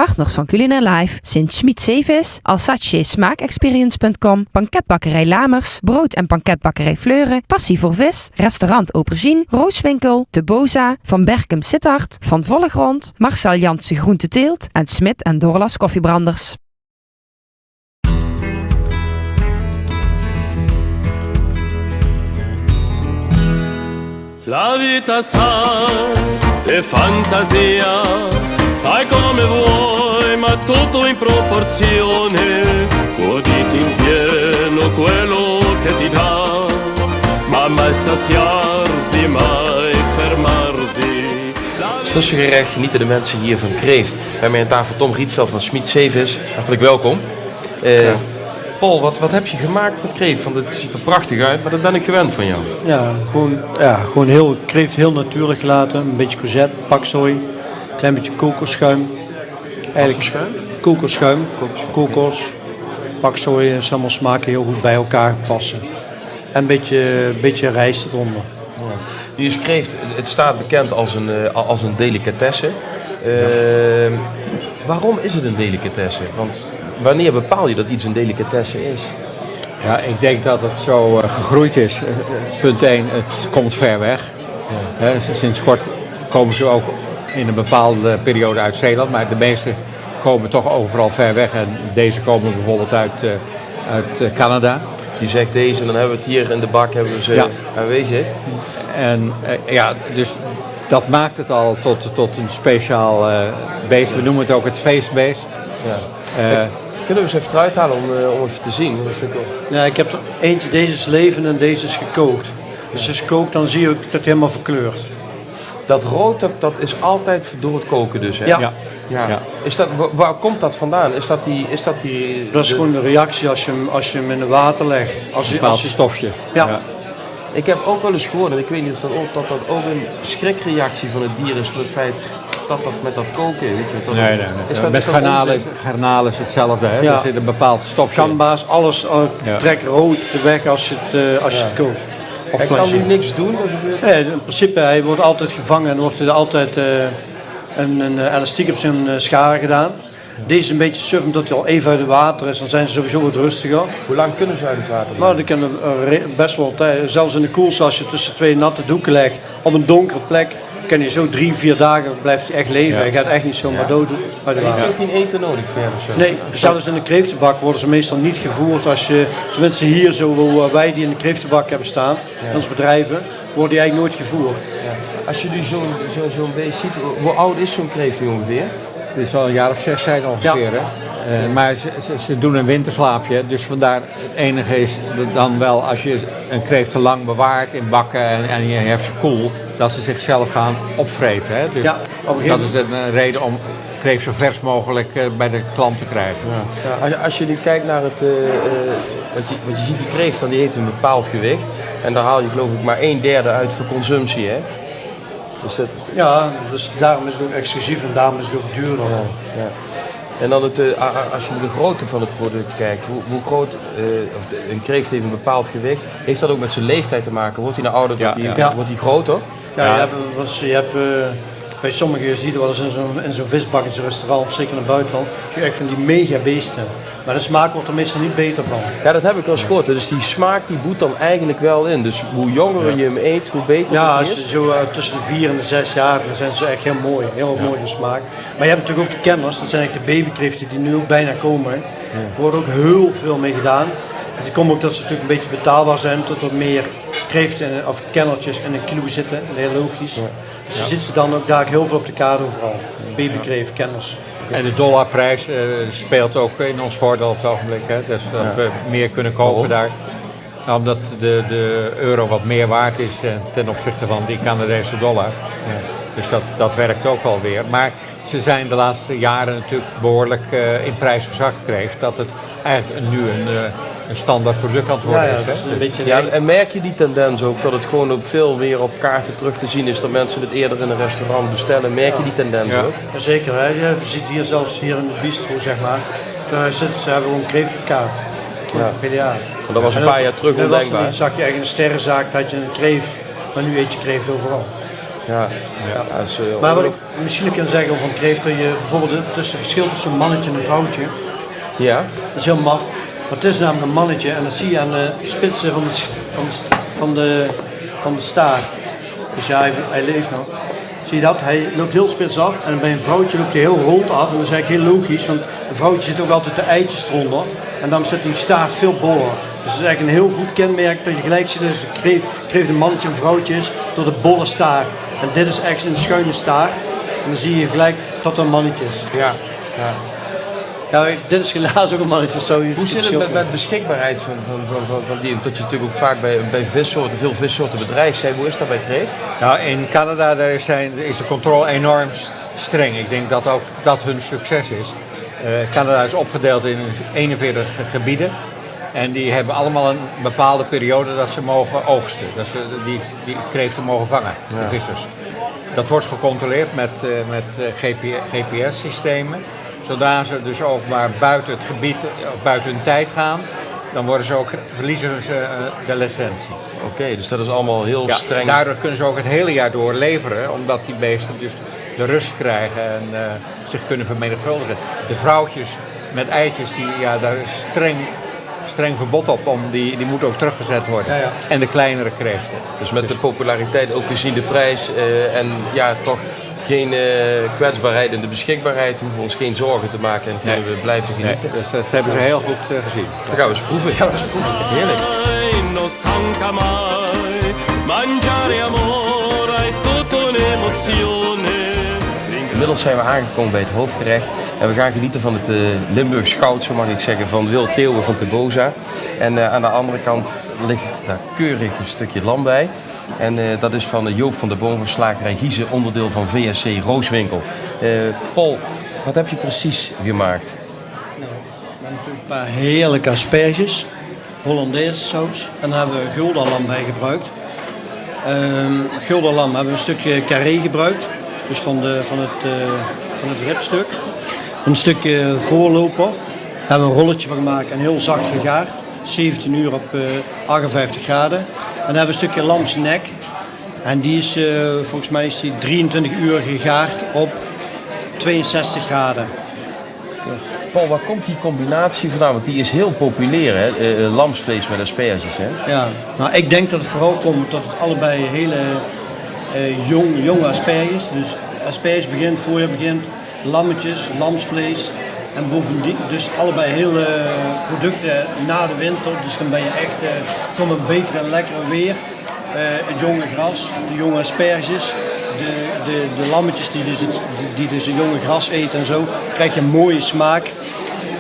Partners van Culinair Live zijn Schmidt Zeevis, Alsace Smaakexperience.com, Banketbakkerij Lamers, Brood- en Banketbakkerij Fleuren, Passie voor Vis, Restaurant Aubergine, Rooswinkel, De Boza, Van Berkem Sittard, Van Vollegrond, Marcel Jansen Groenteteelt en Smit en Dorlas Koffiebranders. La vita sa è fantasia, fai come vuoi ma tutto in proporzione, goditi in pieno quello che ti dà, ma mai saziarsi, mai fermarsi. Tussengerecht genieten de mensen hier van kreeft. Bij mij aan tafel Tom Rietveld van Schmidt Zeevis. Hartelijk welkom. Paul, wat heb je gemaakt met kreeft? Want het ziet er prachtig uit, maar dat ben ik gewend van jou. Gewoon heel kreeft heel natuurlijk gelaten. Een beetje courgette, paksoi, een klein beetje kokosschuim. Eigenlijk schuim? Kokos, paksoi en allemaal smaken heel goed bij elkaar passen. En een beetje rijst eronder. Ja. Die is kreeft, het staat bekend als een delicatesse. Waarom is het een delicatesse? Want wanneer bepaal je dat iets een delicatesse is? Ja, ik denk dat het zo gegroeid is. Punt 1, het komt ver weg. Ja. Sinds kort komen ze ook in een bepaalde periode uit Zeeland, maar de meeste komen toch overal ver weg. En deze komen bijvoorbeeld uit Canada. Je zegt deze, dan hebben we het hier in de bak hebben aanwezig. En dus dat maakt het al tot een speciaal beest. We noemen het ook het feestbeest. Ja. Kunnen we eens even eruit halen om even te zien? Dat vind ik Ja, ik heb er eentje, deze is leven en deze is gekookt. Dus als je kookt, dan zie je ook dat het helemaal verkleurt. Dat rood, dat is altijd door het koken dus, hè? Ja. Ja. Waar komt dat vandaan? Is dat die Dat is gewoon de reactie als je hem in het water legt. Als je stofje. Ja. Ik heb ook wel eens gehoord, en ik weet niet of dat ook een schrikreactie van het dier is, voor het feit dat met dat koken, weet je. Nee. Met garnalen is hetzelfde, hè? Ja. Er zit een bepaald stofje. Gamba's, alles trekt rood weg als je het kookt. Hij kan nu niks doen? Nee, in principe, hij wordt altijd gevangen en wordt er altijd een elastiek op zijn scharen gedaan. Deze is een beetje suf omdat hij al even uit het water is, dan zijn ze sowieso wat rustiger. Hoe lang kunnen ze uit het water? Nou, die kunnen best wel tijd. Zelfs in de koelkast, als je tussen twee natte doeken legt op een donkere plek, kan je zo 3-4 dagen blijft hij echt leven. Hij gaat echt niet zomaar dood uit het water. Hij heeft ook geen eten nodig verder. Zo. Nee, zelfs in de kreeftenbak worden ze meestal niet gevoerd. Tenminste hier, zo wij die in de kreeftenbak hebben staan, onze bedrijven, worden die eigenlijk nooit gevoerd. Ja. Als je nu zo'n beest ziet, hoe oud is zo'n kreeft nu ongeveer? Het zal een jaar of 6 zijn ongeveer, hè? Maar ze doen een winterslaapje, dus vandaar het enige is dan wel als je een kreeft te lang bewaart in bakken en je hebt ze koel, dat ze zichzelf gaan opvreten. Hè? Dus dat is een reden om kreeft zo vers mogelijk bij de klant te krijgen. Ja. Als je nu kijkt naar het, wat je ziet, die kreeft dan, die heeft een bepaald gewicht en daar haal je geloof ik maar 1/3 uit voor consumptie, hè? Ja, dus daarom is het ook exclusief en daarom is het ook duurder. Ja. En dan als je naar de grootte van het product kijkt, hoe groot, een kreeft heeft een bepaald gewicht, heeft dat ook met zijn leeftijd te maken? Wordt hij nou ouder, wordt hij groter? Ja, je hebt bij sommigen zie je wel eens in zo'n visbak in zo'n restaurant, zeker in het buitenland, zie je echt van die mega beesten. Maar de smaak wordt er meestal niet beter van. Ja, dat heb ik wel eens gehoord. Dus die smaak die boet dan eigenlijk wel in. Dus hoe jonger je hem eet, hoe beter het is. Ja, zo tussen de 4 en de 6 jaar dan zijn ze echt heel mooi van smaak. Maar je hebt natuurlijk ook de kenners, dat zijn eigenlijk de babykreeften die nu ook bijna komen. Er wordt ook heel veel mee gedaan. Het komt ook dat ze natuurlijk een beetje betaalbaar zijn, tot er meer kreeften of kennertjes in een kilo zitten, heel logisch. Ja. Dus je ziet ze dan ook daar heel veel op de kaart overal. Babykreeft, kenners. En de dollarprijs speelt ook in ons voordeel op het ogenblik, hè? Dus dat we meer kunnen kopen daar. Nou, omdat de euro wat meer waard is ten opzichte van die Canadese dollar. Ja. Dus dat werkt ook alweer. Maar ze zijn de laatste jaren natuurlijk behoorlijk in prijs gezakt kreeft. Dat het eigenlijk nu een standaard product aan het worden is. En merk je die tendens ook, dat het gewoon ook veel meer op kaarten terug te zien is, dat mensen het eerder in een restaurant bestellen? Merk je die tendens ook? Ja, zeker. Hè? Je ziet hier zelfs hier in de bistro, zeg maar, ze hebben gewoon kreeft op de kaart. PDA. Want dat was een paar jaar terug ondenkbaar. Dan zag je eigenlijk een sterrenzaak, dat je een kreeft, maar nu eet je kreeft overal. Ja. Dat is, Maar wat ik misschien kan zeggen over een kreeft, dat je bijvoorbeeld het verschil tussen een mannetje en een vrouwtje, ja. dat is heel maf. Maar het is namelijk een mannetje en dat zie je aan de spitsen van de staart. Dus ja, hij leeft nog. Zie je dat? Hij loopt heel spits af en bij een vrouwtje loopt hij heel rond af. En dat is eigenlijk heel logisch, want een vrouwtje zit ook altijd de eitjes eronder. En dan zit die staart veel boller. Dus het is eigenlijk een heel goed kenmerk dat je gelijk ziet. Dus kreeft een mannetje en een vrouwtje is door de bolle staart. En dit is echt een schuine staart. En dan zie je gelijk dat er een mannetje is. Ja. Ja, dit is helaas ook een mannetje. Hoe zit het met beschikbaarheid van die? Dat je natuurlijk ook vaak bij vissoorten, veel vissoorten bedreigd zijn. Hoe is dat bij kreeft? Nou, in Canada daar is de controle enorm streng. Ik denk dat ook dat hun succes is. Canada is opgedeeld in 41 gebieden. En die hebben allemaal een bepaalde periode dat ze mogen oogsten. Dat ze die kreeften mogen vangen, de vissers. Dat wordt gecontroleerd met GPS-systemen. Zodra ze dus ook maar buiten het gebied, buiten hun tijd gaan, dan verliezen ze de licentie. Oké, dus dat is allemaal heel streng. Daardoor kunnen ze ook het hele jaar door leveren, omdat die beesten dus de rust krijgen en zich kunnen vermenigvuldigen. De vrouwtjes met eitjes, daar is streng verbod op, die moeten ook teruggezet worden. Ja. En de kleinere kreeften. Dus met de populariteit ook gezien de prijs en ja, toch geen kwetsbaarheid en de beschikbaarheid, hoeven we ons geen zorgen te maken en kunnen we blijven genieten. Dus dat hebben ze heel goed gezien. Dan gaan we eens proeven. Heerlijk. Non stanca mai, mangiare amore è tutto un'emozione. Inmiddels zijn we aangekomen bij het hoofdgerecht en we gaan genieten van het Limburgs goud, zo mag ik zeggen, van Wil Theeuwen van Teboza. En aan de andere kant ligt daar keurig een stukje lam bij. En dat is van Joop van der Boom van Slagerij Giese, onderdeel van VSC Rooswinkel. Paul, wat heb je precies gemaakt? We hebben natuurlijk een paar heerlijke asperges, Hollandaise saus. En daar hebben we guldalam bij gebruikt. Guldalam hebben we een stukje carré gebruikt, dus van het ribstuk. Een stukje voorloper, daar hebben we een rolletje van gemaakt en heel zacht gegaard. 17 uur op 58 graden. En dan hebben we een stukje lamsnek. En die is, volgens mij is die 23 uur gegaard op 62 graden. Paul, waar komt die combinatie vandaan? Want die is heel populair, hè? Lamsvlees met asperges. Hè? Ja, nou, ik denk dat het vooral komt dat het allebei hele jonge asperges. Dus asperges begint, voorjaar begint, lammetjes, lamsvlees. En bovendien, dus allebei hele producten na de winter. Dus dan ben je echt, komt een beter en lekker weer. Het jonge gras, de jonge asperges, de lammetjes die dus een jonge gras eten en zo, krijg je een mooie smaak.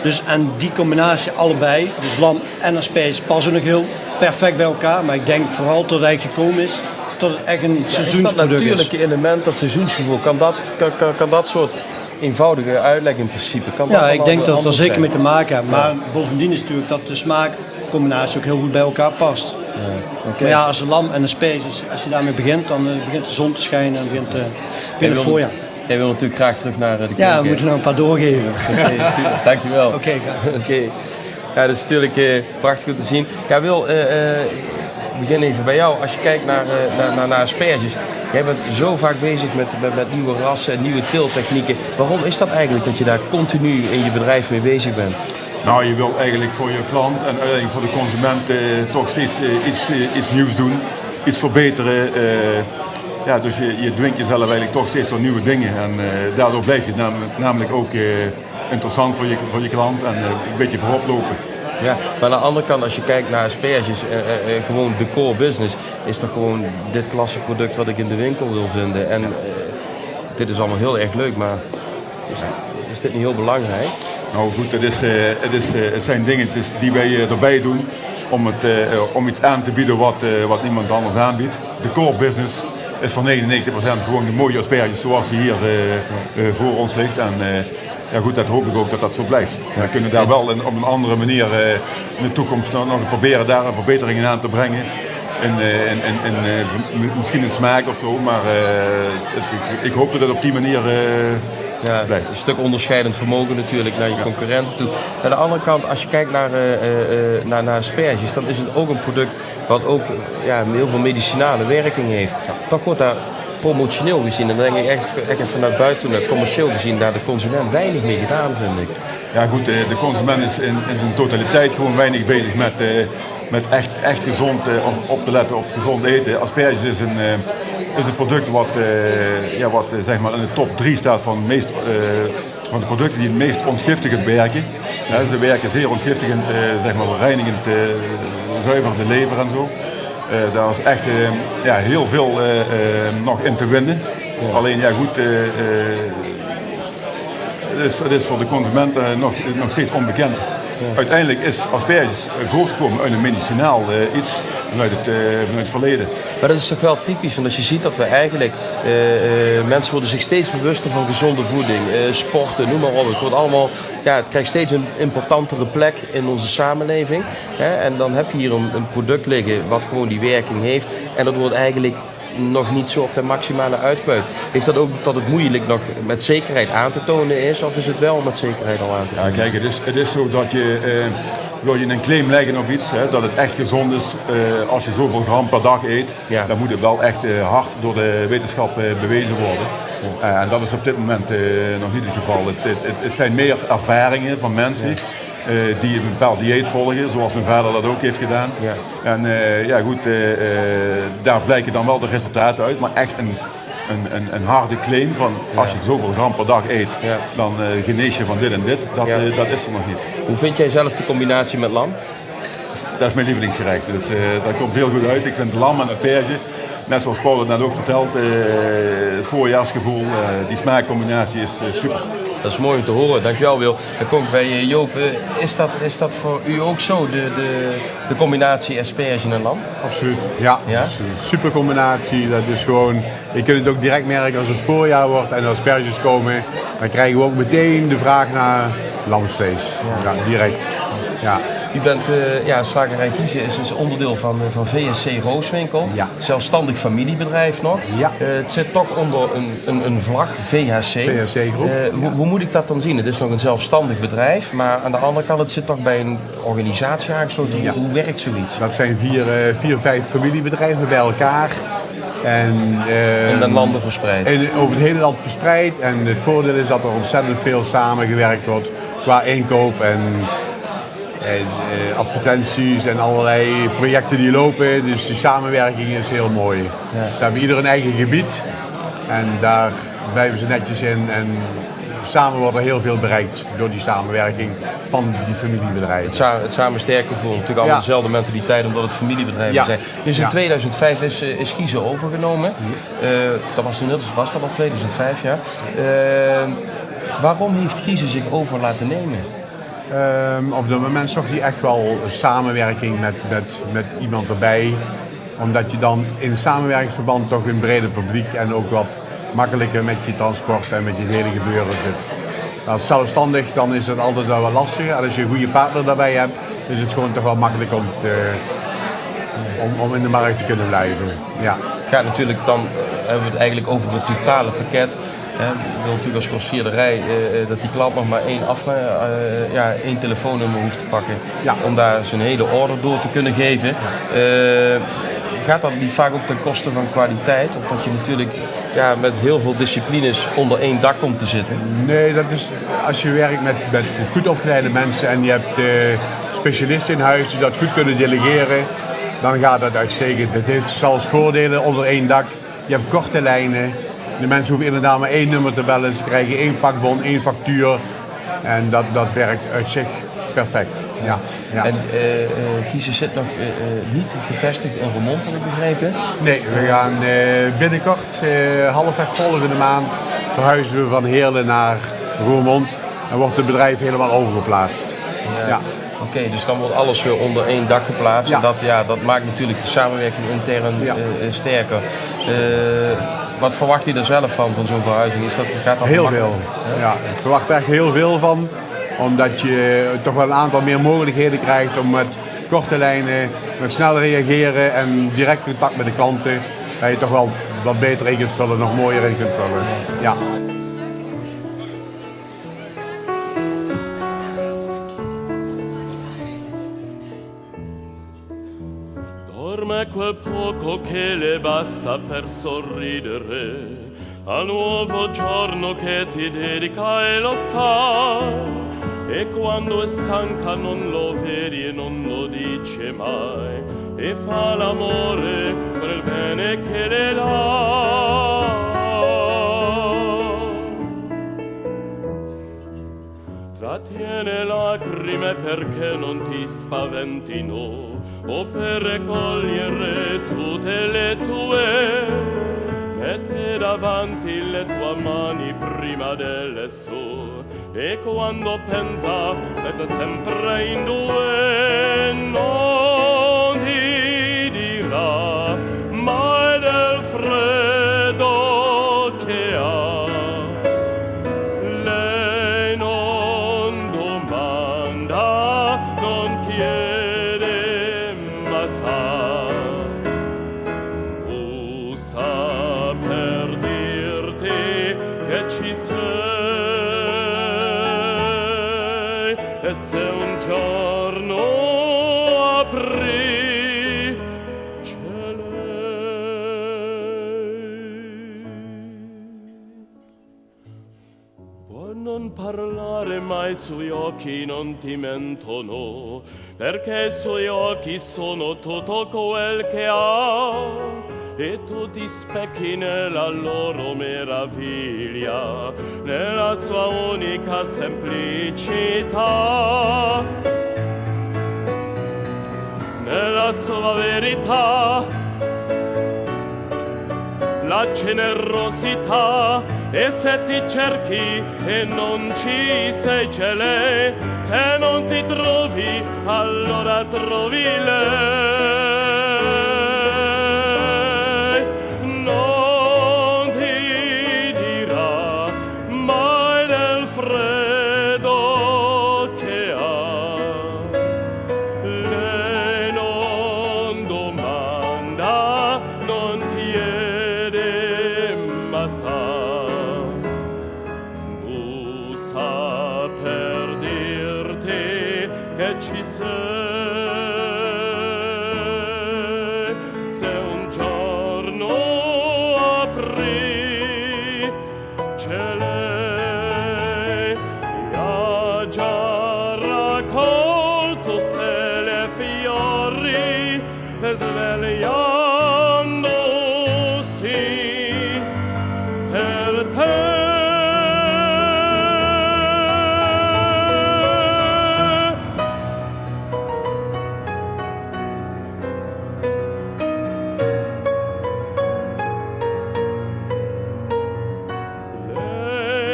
Dus en die combinatie allebei, dus lam en asperges, passen nog heel perfect bij elkaar. Maar ik denk vooral tot het eigenlijk gekomen is, tot het echt een seizoensproduct is. Dat natuurlijke element, dat seizoensgevoel, kan dat soort eenvoudige uitleg in principe? Ja, ik denk dat het er zeker mee te maken heeft. Maar bovendien is natuurlijk dat de smaakcombinatie ook heel goed bij elkaar past. Ja, okay. Maar ja, als een lam en een asperges, als je daarmee begint, dan begint de zon te schijnen en begint het voorjaar. Jij wil natuurlijk graag terug naar de keuken. Ja, we moeten nog een paar doorgeven. Okay, dankjewel. Oké, graag. Okay. Ja, dat is natuurlijk prachtig om te zien. Ja, Wil, ik begin even bij jou. Als je kijkt naar asperges, jij bent zo vaak bezig met nieuwe rassen en nieuwe teeltechnieken. Waarom is dat eigenlijk dat je daar continu in je bedrijf mee bezig bent? Nou, je wilt eigenlijk voor je klant en uiteindelijk voor de consument toch steeds iets nieuws doen, iets verbeteren. Ja, dus je dwingt jezelf eigenlijk toch steeds tot nieuwe dingen en daardoor blijf je namelijk ook interessant voor je klant en een beetje voorop lopen. Ja, maar aan de andere kant, als je kijkt naar asperges, gewoon de core business, is toch gewoon dit klasse product wat ik in de winkel wil vinden. En dit is allemaal heel erg leuk, maar is dit niet heel belangrijk? Nou goed, het zijn dingetjes die wij erbij doen om iets aan te bieden wat niemand anders aanbiedt. De core business is voor 99% gewoon de mooie asperges zoals die hier voor ons ligt. En ja goed, dat hoop ik ook dat dat zo blijft. We kunnen daar wel op een andere manier in de toekomst nog proberen daar verbeteringen aan te brengen. Misschien een smaak of zo, maar ik hoop dat het op die manier blijft. Een stuk onderscheidend vermogen natuurlijk naar je concurrenten toe. Aan de andere kant, als je kijkt naar asperges, dan is het ook een product wat ook heel veel medicinale werking heeft. Toch wordt daar promotioneel gezien, en dan denk ik echt vanuit buiten, commercieel gezien, daar de consument weinig mee gedaan, vind ik. Ja goed, de consument is in zijn totaliteit gewoon weinig bezig met echt gezond op te letten op gezond eten. Asperges is een product wat zeg maar in de top 3 staat van van de producten die het meest ontgiftigend werken. Ja, ze werken zeer ontgiftigend, zeg maar reinigend, zuiver de lever en zo. Daar is echt heel veel nog in te winnen. Ja. Alleen ja goed, het is voor de consument nog steeds onbekend. Ja. Uiteindelijk is asperges voortgekomen uit een medicinaal iets vanuit het verleden. Maar dat is toch wel typisch, want als je ziet dat we eigenlijk, mensen worden zich steeds bewuster van gezonde voeding, sporten, noem maar op. Het wordt allemaal, het krijgt steeds een importantere plek in onze samenleving. Hè? En dan heb je hier een product liggen wat gewoon die werking heeft. En dat wordt eigenlijk nog niet zo op de maximale uitgebuit. Heeft dat ook dat het moeilijk nog met zekerheid aan te tonen is, of is het wel met zekerheid al aan te tonen? Ja, kijk, het is zo dat wil je een claim leggen op iets, dat het echt gezond is als je zoveel gram per dag eet, dan moet het wel echt hard door de wetenschap bewezen worden. En dat is op dit moment nog niet het geval. Het zijn meer ervaringen van mensen die een bepaald dieet volgen, zoals mijn vader dat ook heeft gedaan. Ja. En daar blijken dan wel de resultaten uit, maar echt een harde claim van als je zoveel gram per dag eet, dan genees je van dit en dit, dat is er nog niet. Hoe vind jij zelf de combinatie met lam? Dat is mijn lievelingsgerecht, dus dat komt heel goed uit. Ik vind lam en asperge, net zoals Paul het net ook vertelt, het voorjaarsgevoel, die smaakcombinatie is super. Dat is mooi om te horen, dankjewel Wil. Dan kom ik bij Joop. Is dat voor u ook zo, de combinatie asperge en lam? Absoluut, ja. Dat is een super combinatie. Dat is gewoon, je kunt het ook direct merken als het voorjaar wordt en de asperges komen. Dan krijgen we ook meteen de vraag naar lamsvlees. Ja, direct. Ja. U bent, slagerij Giese is onderdeel van VSC Rooswinkel. Ja. Zelfstandig familiebedrijf nog. Ja. Het zit toch onder een vlag, VHC. VHC Groep. Hoe moet ik dat dan zien? Het is nog een zelfstandig bedrijf, maar aan de andere kant het zit toch bij een organisatie aangesloten. Ja. Hoe werkt zoiets? Dat zijn 4-5 familiebedrijven bij elkaar. En met landen verspreid? En over het hele land verspreid. En het voordeel is dat er ontzettend veel samengewerkt wordt qua inkoop en advertenties en allerlei projecten die lopen. Dus de samenwerking is heel mooi. Ja. Ze hebben ieder een eigen gebied en daar blijven ze netjes in. En samen wordt er heel veel bereikt door die samenwerking van die familiebedrijven. Het samen sterker voelen, natuurlijk allemaal dezelfde mentaliteit omdat het familiebedrijven zijn. Dus in 2005 is Giese overgenomen. Dat was dat al 2005, ja. Waarom heeft Giese zich over laten nemen? Op dat moment zocht hij echt wel samenwerking met iemand erbij. Omdat je dan in een samenwerkingsverband toch een breder publiek en ook wat makkelijker met je transport en met je hele gebeuren zit. Als zelfstandig dan is het altijd wel wat lastiger. En als je een goede partner daarbij hebt, is het gewoon toch wel makkelijk om in de markt te kunnen blijven. Ja. Het gaat natuurlijk dan, hebben we het eigenlijk over het totale pakket. Je wil natuurlijk als grossierderij dat die klant nog maar één telefoonnummer hoeft te pakken om daar zijn hele order door te kunnen geven. Gaat dat niet vaak ook ten koste van kwaliteit? Omdat je natuurlijk met heel veel disciplines onder één dak komt te zitten. Nee, dat is als je werkt met goed opgeleide mensen en je hebt specialisten in huis die dat goed kunnen delegeren, dan gaat dat uitstekend. Het heeft zelfs voordelen onder één dak. Je hebt korte lijnen. De mensen hoeven inderdaad maar één nummer te bellen. Ze krijgen één pakbon, één factuur. En dat werkt uit zich perfect. Ja. En Giese zit nog niet gevestigd in Roermond, heb ik begrepen? Nee, we gaan binnenkort, halfweg volgende maand, verhuizen we van Heerlen naar Roermond. En wordt het bedrijf helemaal overgeplaatst. Ja. Oké, dus dan wordt alles weer onder één dak geplaatst. Ja. En dat maakt natuurlijk de samenwerking intern sterker. Wat verwacht je er zelf van zo'n verhuizing? Gaat dat heel veel. Ja, ik verwacht er echt heel veel van. Omdat je toch wel een aantal meer mogelijkheden krijgt om met korte lijnen, met snel reageren en direct contact met de klanten, dat je toch wel wat beter in kunt vullen, nog mooier in kunt vullen. Ja. Door me quel poco che le basta per sorridere al nuovo giorno che ti dedica e lo sai. E quando è stanca non lo vedi e non lo dice mai, e fa l'amore con il bene che le dà. Trattiene lacrime perché non ti spaventino, o per raccogliere tutte le tue. Mette davanti le tue mani prima delle sue, e quando pensa sempre in due. Non ti dirà mai del freddo che ha. Lei non domanda, non chiede, ma sa. Bussa per dirti che ci sei, e se un giorno apri, c'è lei. Può non parlare, ma i suoi occhi non ti mentono, perché i suoi occhi sono tutto quel che ha. E tu ti specchi nella loro meraviglia, nella sua unica semplicità, nella sua verità, la generosità. E se ti cerchi e non ci sei, c'è lei. Se non ti trovi, allora trovi lei. Per dirti che ci sei, se un giorno apri, c'è lei. Ha già raccolto stelle e fiori, svegliandosi per te.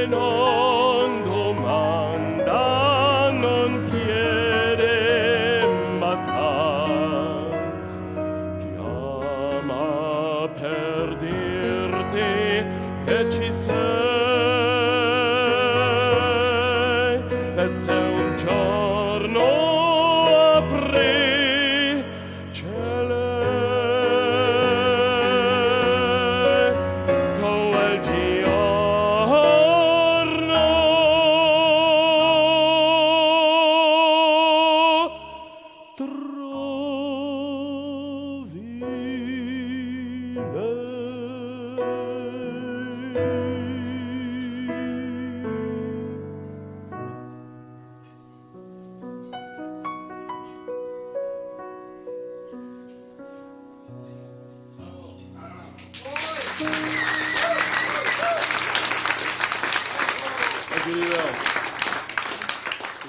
Non domanda, non chiede, ma sa. Chiama per dirti che ci sei, e se un giorno apri, c'è lei. Quel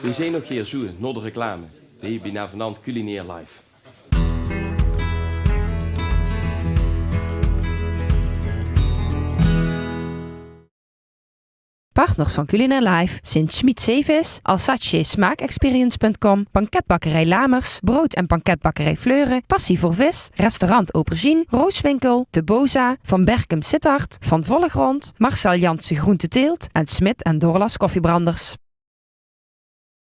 We zijn nog hier zo, nog de reclame. Die bij Navenant Culinair Live. Partners van Culinair Live zijn Schmid Zeevis, Alsace Smaakexperience.com, Banketbakkerij Lamers, Brood- en Banketbakkerij Fleuren, Passie voor Vis, Restaurant Aubergine, Rooswinkel, De Boza, Van Berkem Sittard, Van Vollegrond, Marcel Jansen Groenteteelt en Smit en Dorlas Koffiebranders.